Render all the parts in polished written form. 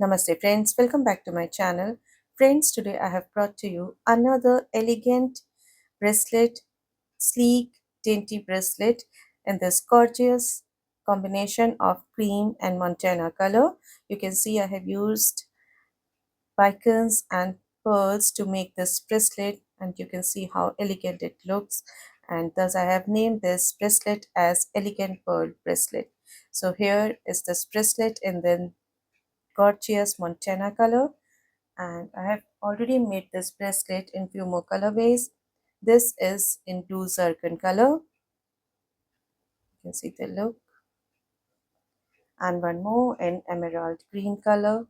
Namaste friends, welcome back to my channel. Friends, today I have brought to you another elegant bracelet, sleek, dainty bracelet in this gorgeous combination of cream and Montana color. You can see I have used bicons and pearls to make this bracelet, and you can see how elegant it looks, and thus I have named this bracelet as elegant pearl bracelet. So here is this bracelet in the gorgeous Montana color, and I have already made this bracelet in few more colorways. This is in blue zircon color. You can see the look, and one more in emerald green color.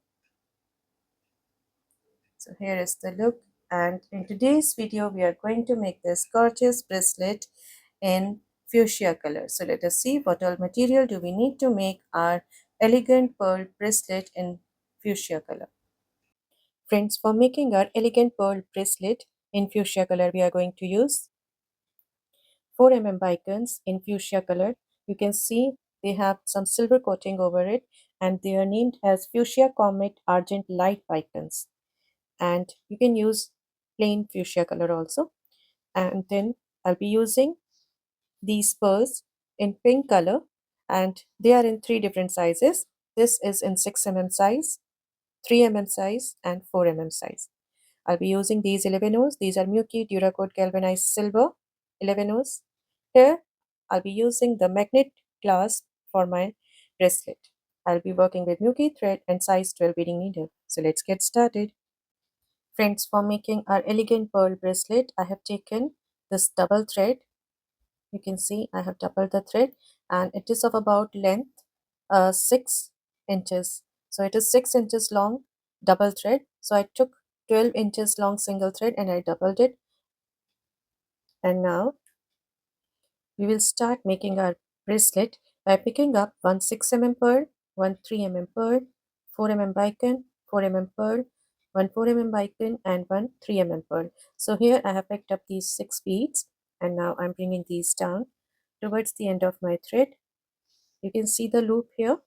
So here is the look, and in today's video we are going to make this gorgeous bracelet in fuchsia color. So let us see what all material do we need to make our elegant pearl bracelet in fuchsia color. Friends, for making our elegant pearl bracelet in fuchsia color, we are going to use 4 bicons in fuchsia color. You can see they have some silver coating over it, and they are named as fuchsia comet argent light bicons. And you can use plain fuchsia color also. And then I'll be using these pearls in pink color, and they are in 3 different sizes. This is in 6 size, 3 size, and 4 size. I'll be using these 11 O's. These are Muki Duracoat Galvanized Silver 11 O's. Here, I'll be using the magnet clasp for my bracelet. I'll be working with Muki thread and size 12 beading needle. So let's get started. Friends, for making our elegant pearl bracelet, I have taken this double thread. You can see I have doubled the thread, and it is of about length 6 inches. So it is 6 inches long double thread. So I took 12 inches long single thread and I doubled it. And now we will start making our bracelet by picking up one 6 pearl, one 3 pearl, 4 bicon, 4 pearl, one 4 bicon, and one 3 pearl. So here I have picked up these 6 beads, and now I'm bringing these down towards the end of my thread. You can see the loop here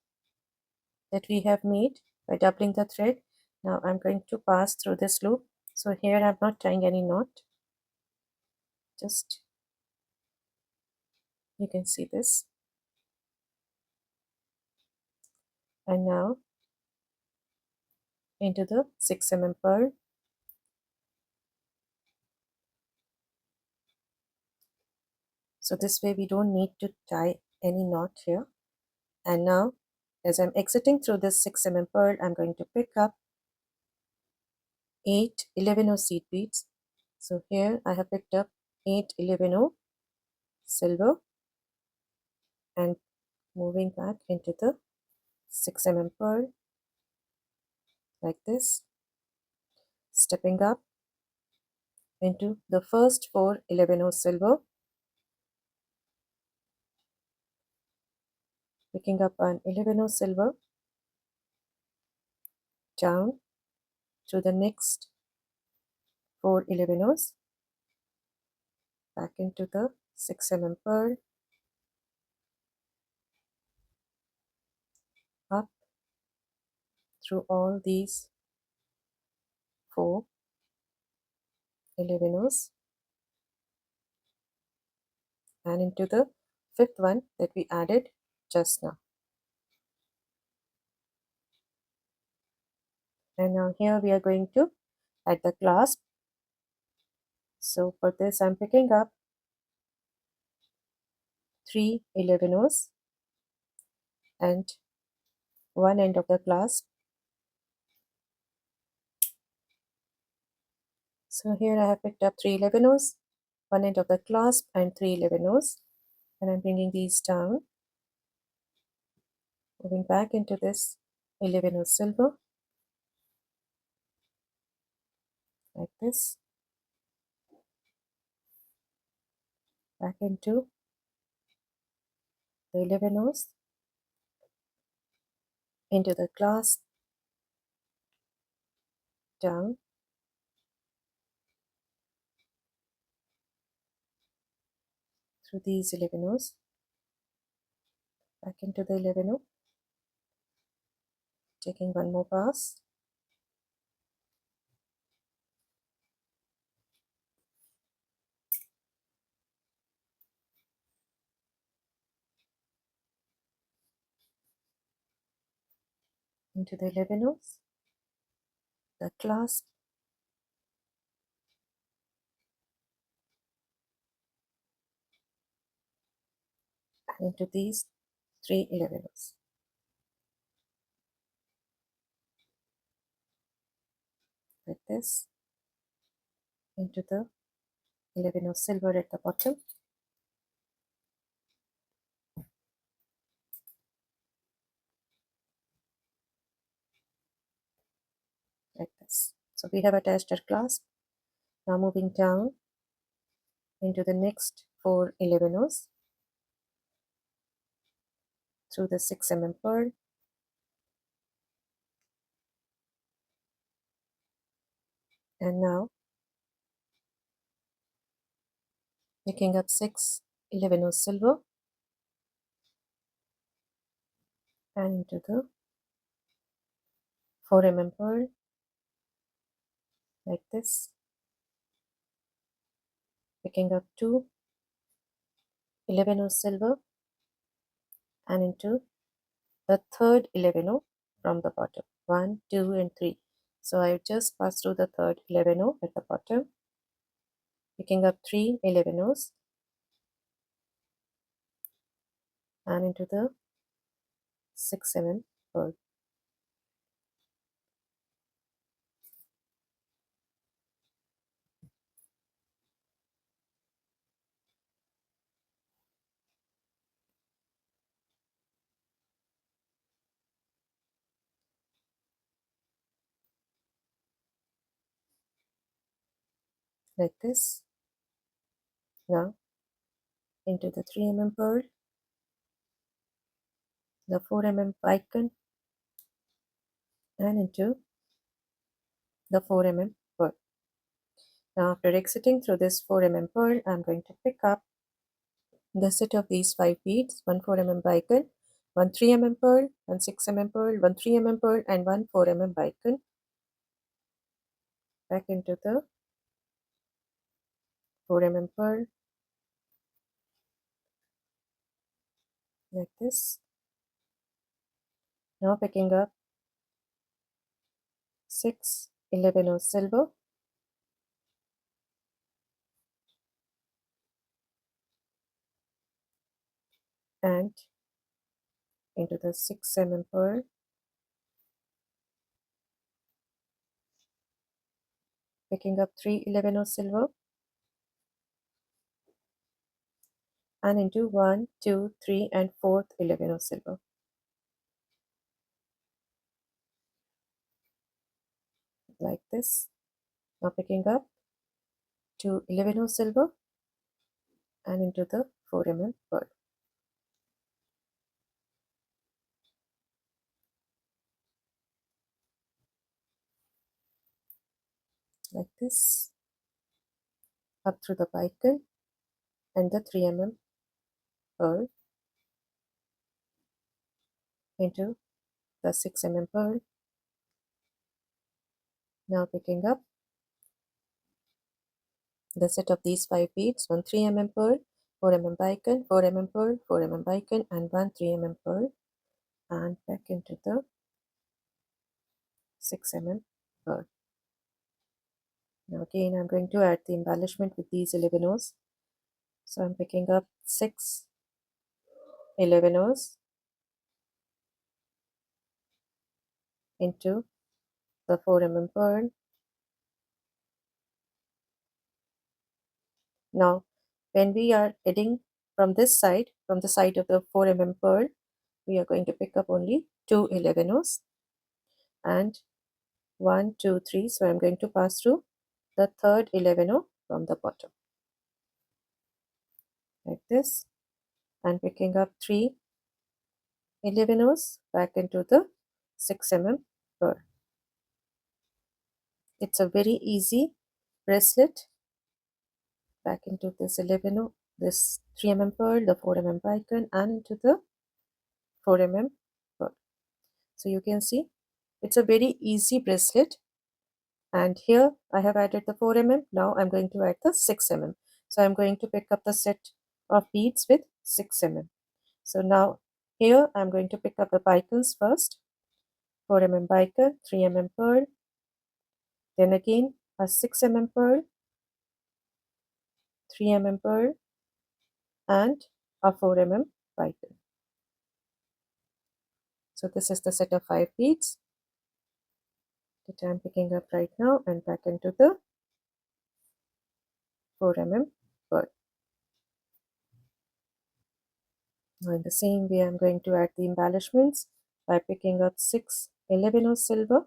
that we have made by doubling the thread. Now I'm going to pass through this loop. So here I'm not tying any knot, just you can see this. And now into the 6 pearl. So this way we don't need to tie any knot here. And now as I'm exiting through this 6 pearl, I'm going to pick up 8 11 seed beads. So here I have picked up 8 11 silver and moving back into the 6 pearl like this, stepping up into the first 4 11 silver, picking up an 11 silver, down to the next 4 11 back into the 6 pearl, up through all these 4 11 and into the 5th one that we added just now. And now here we are going to add the clasp. So for this I'm picking up 3 11 and one end of the clasp. So here I have picked up 3 11 one end of the clasp and 3 11 and I'm bringing these down, moving back into this 11 silver like this, back into the 11 into the clasp, down through these 11 back into the 11 Taking one more pass. Into the levinos, the clasp, and into these 3 levinos. Like this. Into the levino silver at the bottom. Like this. So we have attached our clasp. Now moving down into the next 4 levinos through the 6 pearl, and now picking up 6 levinos silver and into the 4 pearl like this, picking up 2 levinos silver and into the third levino from the bottom, 1, 2 and 3. So I just passed through the third levino at the bottom, picking up 3 levinos and into the 6 pearl. Like this. Now into the 3 pearl, the 4 icon and into the 4 pearl. Now after exiting through this 4 pearl, I'm going to pick up the set of these 5 beads, one 4 icon, one 3 pearl, one 6 pearl, one 3 pearl and one 4 icon, back into the 4 pearl like this. Now picking up 6 levinos silver and into the 6 pearl, picking up 3 levinos silver and into 1, 2, 3 and 4th levinos silver. Like this. Now picking up 2 levinos silver and into the 4 pearl. Like this. Up through the picot and the 3 pearl into the 6 pearl. Now picking up the set of these 5 beads, one 3 pearl, 4 picot, 4 pearl, 4 picot and one 3 pearl, and back into the 6 pearl. Now again I'm going to add the embellishment with these 11 So I'm picking up 6 11 into the 4 pearl. Now when we are heading from this side, from the side of the 4 pearl, we are going to pick up only 2 11 and 1, 2, 3. So I'm going to pass through the third 11 from the bottom like this and picking up 3 11 back into the 6 pearl. It's a very easy bracelet. Back into this 11 this 3 pearl, the 4 icon and into the 4 pearl. So you can see It's a very easy bracelet. And here I have added the 4 mm. Now I'm going to add the 6 mm. So I'm going to pick up the set of beads with 6 mm. So now here I'm going to pick up the bicons first. 4 mm bicon, 3 mm pearl, then again a 6 mm pearl, 3 mm pearl, and a 4 mm bicon. So this is the set of 5 beads that I'm picking up right now and back into the 4 mm pearl. Now in the same way I'm going to add the embellishments by picking up 6 11 of silver,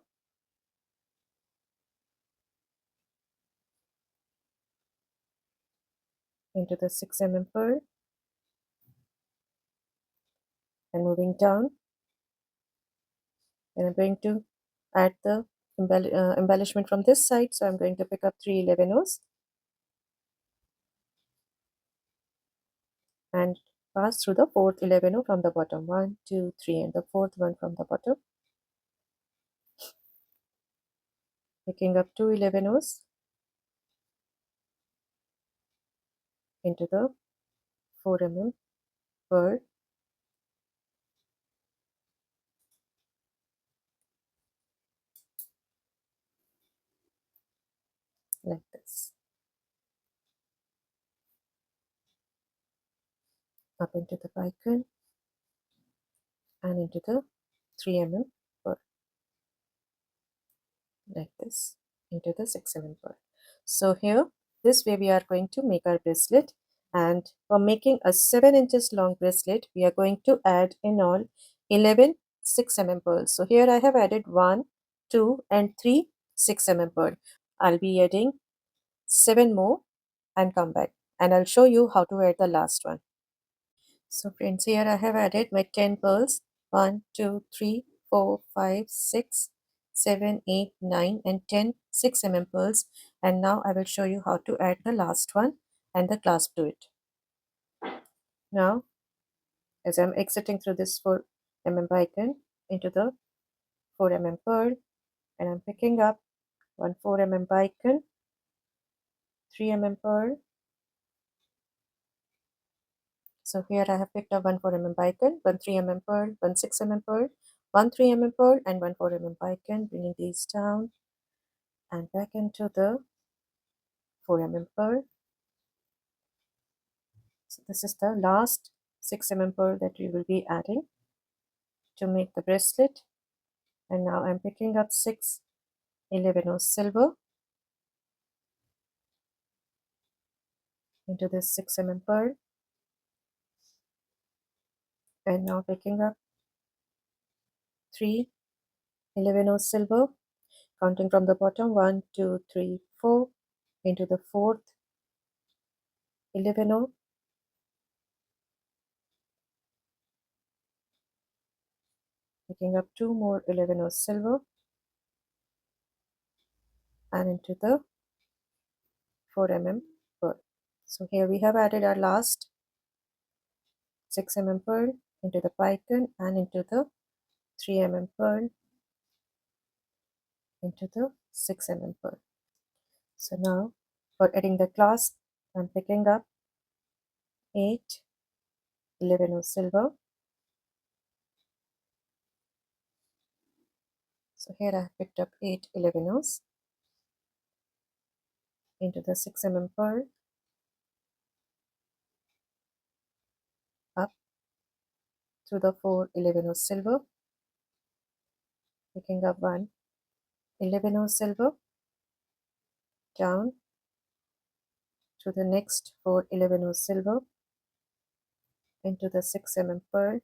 into the 6 mm pearl and moving down. And I'm going to add the embellishment from this side. So I'm going to pick up 3 11 O's and pass through the fourth 11 O from the bottom. 1, 2, 3, and the fourth one from the bottom. Picking up 2 11 O's into the 4 mm pearl, like this, up into the bicon and into the 3 mm pearl, like this, into the 6 mm pearl. So here, this way we are going to make our bracelet. And for making a 7 inches long bracelet, we are going to add in all 11 6 mm pearls. So here I have added 1, 2, and 3 6 mm pearl. I'll be adding 7 more and come back. And I'll show you how to add the last one. So friends, here I have added my 10 pearls. 1, 2, 3, 4, 5, 6, 7, 8, 9, and 10 6 mm pearls. And now I will show you how to add the last one and the clasp to it. Now, as I'm exiting through this 4 mm bicon into the 4 mm pearl, and I'm picking up one 4 mm bicon, 3 mm pearl. So here I have picked up one 4 mm bicon, one 3 mm pearl, one 6 mm pearl, one 3 mm pearl, and one 4 mm bicon, bringing these down and back into the 4 mm pearl. So this is the last 6 mm pearl that we will be adding to make the bracelet. And now I'm picking up 6 11 of silver into this 6 mm pearl, and now picking up 3 11 of silver, counting from the bottom, 1 2 3 4, into the fourth 11 of, picking up 2 more 11 of silver and into the 4 mm pearl. So here we have added our last 6 mm pearl into the bicon and into the 3 mm pearl into the 6 mm pearl. So now for adding the clasp, I'm picking up 8 11 of silver. So here I have picked up 8 11 O's into the 6 mm pearl, up through the 4 11 of silver, picking up 1 11 of silver, down to the next 4 11 of silver, into the 6 mm pearl,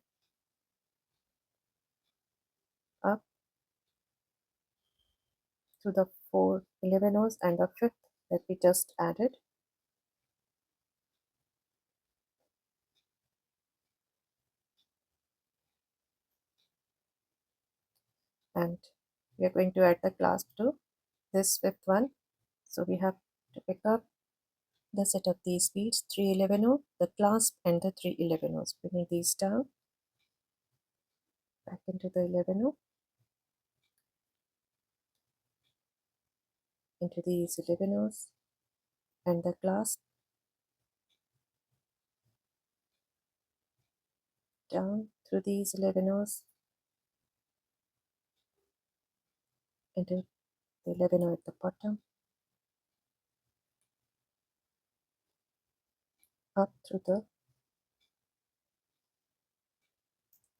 up to the 4 11 O's and the fifth that we just added, and we are going to add the clasp to this fifth one. So we have to pick up the set of these beads, 3 11 O, the clasp, and the 3 11 O's, bringing these down back into the 11 O into these levinos and the clasp, down through these levinos into the levino at the bottom, up through the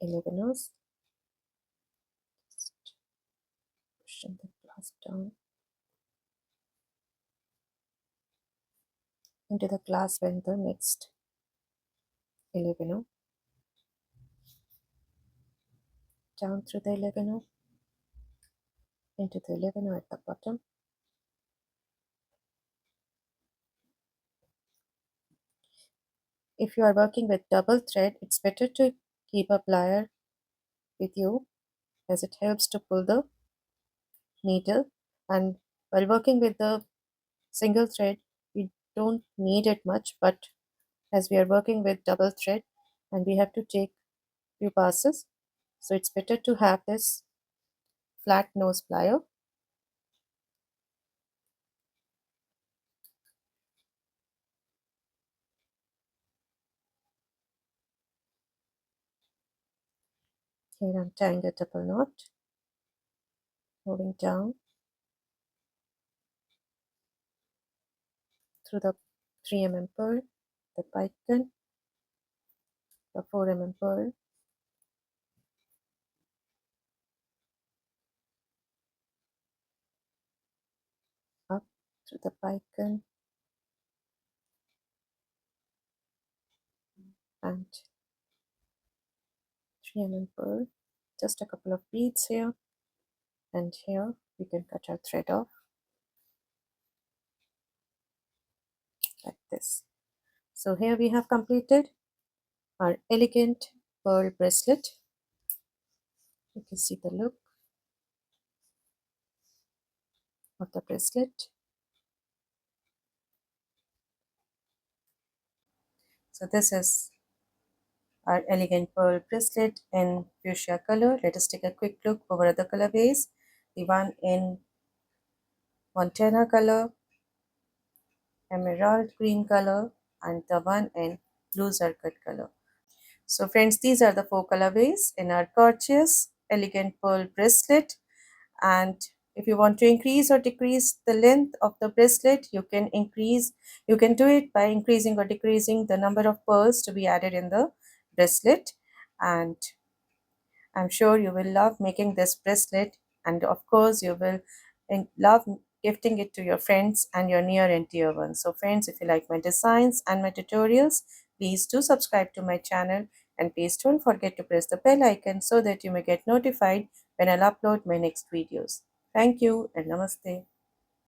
levinos, just pushing the clasp down into the clasp and the next levino, down through the levino into the levino at the bottom. If you are working with double thread, it's better to keep a plier with you as it helps to pull the needle. And while working with the single thread, we don't need it much, but as we are working with double thread and we have to take few passes, so it's better to have this flat nose plier. Here I'm tying a double knot, moving down through the 3 mm pearl, the pike gun, the 4 mm pearl, up through the pike gun, and 3 mm pearl. Just a couple of beads here, and here we can cut our thread off like this. So here we have completed our elegant pearl bracelet. You can see the look of the bracelet. So this is our elegant pearl bracelet in fuchsia color. Let us take a quick look over other colorways. The one in Montana color, emerald green color, and the one in blue zircon color. So friends, these are the 4 colorways in our gorgeous elegant pearl bracelet. And if you want to increase or decrease the length of the bracelet, you can do it by increasing or decreasing the number of pearls to be added in the bracelet. And I'm sure you will love making this bracelet, and of course you will love gifting it to your friends and your near and dear ones. So friends, if you like my designs and my tutorials, please do subscribe to my channel, and please don't forget to press the bell icon so that you may get notified when I'll upload my next videos. Thank you and namaste.